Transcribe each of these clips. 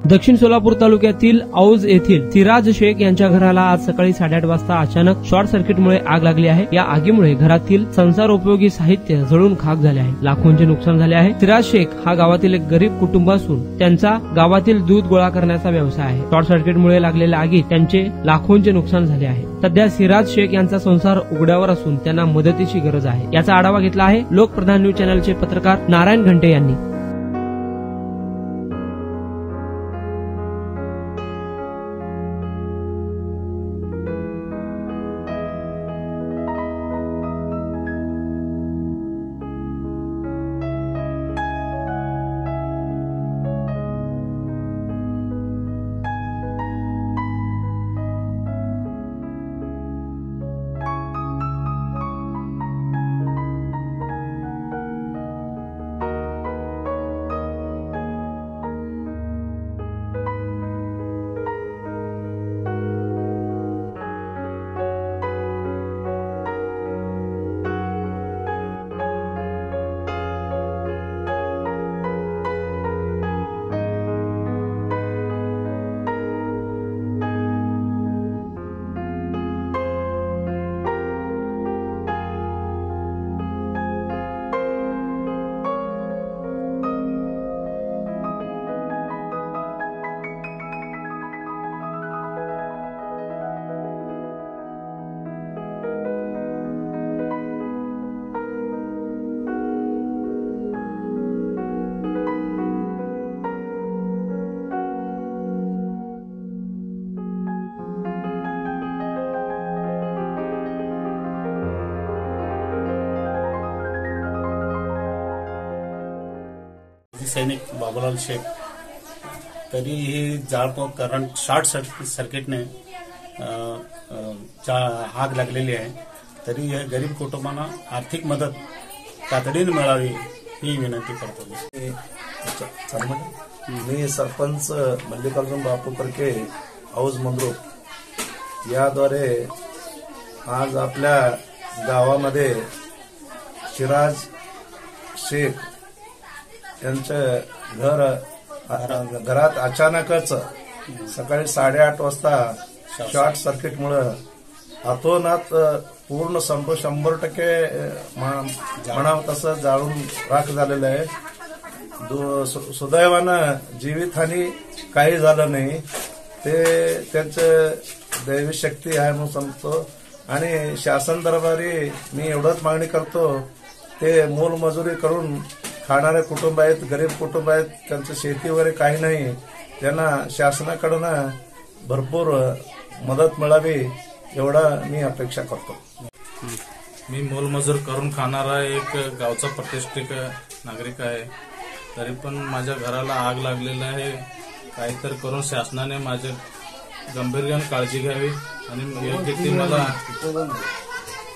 दक्षिण सोलापूर तालुक्यातील औज येथील सिराज शेख यांच्या घराला आज सकाळी 8:30 वाजता अचानक शॉर्ट सर्किटमुळे आग लागली आहे। या आगीमुळे घरातील संसारोपयोगी साहित्य जळून खाक झाले आहे। लाखोंचे नुकसान झाले आहे। सिराज शेख हा गावातील एक गरीब कुटुंब असून त्यांचा गावातील दूध गोळा करण्याचा व्यवसाय आहे। शॉर्ट सर्किटमुळे लागलेल्या आगीत त्यांचे लाखोंचे नुकसान झाले आहे। सध्या सिराज शेख यांचा संसार उघड्यावर असून त्यांना मदतीची गरज आहे। याचा आढावा घेतला आहे लोकप्रधान न्यूज चॅनलचे पत्रकार नारायण घंटे यांनी। सैनिक बाबूलाल शेख तरी ही जाळपोळ करंट शॉर्ट सर्किटने आग लागलेली आहे। तरी या गरीब कुटुंबांना आर्थिक मदत तातडीने मिळावी ही विनंती करतो। मी सरपंच मल्लिकार्जुन बापू करके औज मंद्रुप याद्वारे आज आपल्या गावामध्ये सिराज शेख यांचं घरात अचानकच सकाळी 8:30 वाजता शॉर्ट सर्किटमुळे अतोनात पूर्ण 100% म्हणावं तसं जाळून राख झालेलं आहे। सुदैवानं जीवितहानी काही झालं नाही। ते त्यांचं दैवी शक्ती आहे म्हणून समजतो आणि शासन दरबारी मी एवढंच मागणी करतो, ते मोलमजुरी करून खाणारे कुटुंब आहेत, गरीब कुटुंब आहेत, त्यांचं शेती वगैरे काही नाही, त्यांना शासनाकडून भरपूर मदत मिळावी एवढा मी अपेक्षा करतो। मी मोलमजूर करून खाणारा एक गावचा प्रतिष्ठित नागरिक आहे। तरी पण माझ्या घराला आग लागलेला आहे। काहीतरी करून शासनाने माझ्या गंभीरपणे काळजी घ्यावी आणि योग्य ती मला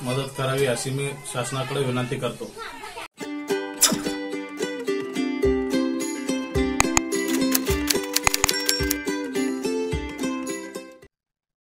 मदत करावी अशी मी शासनाकडे विनंती करतो।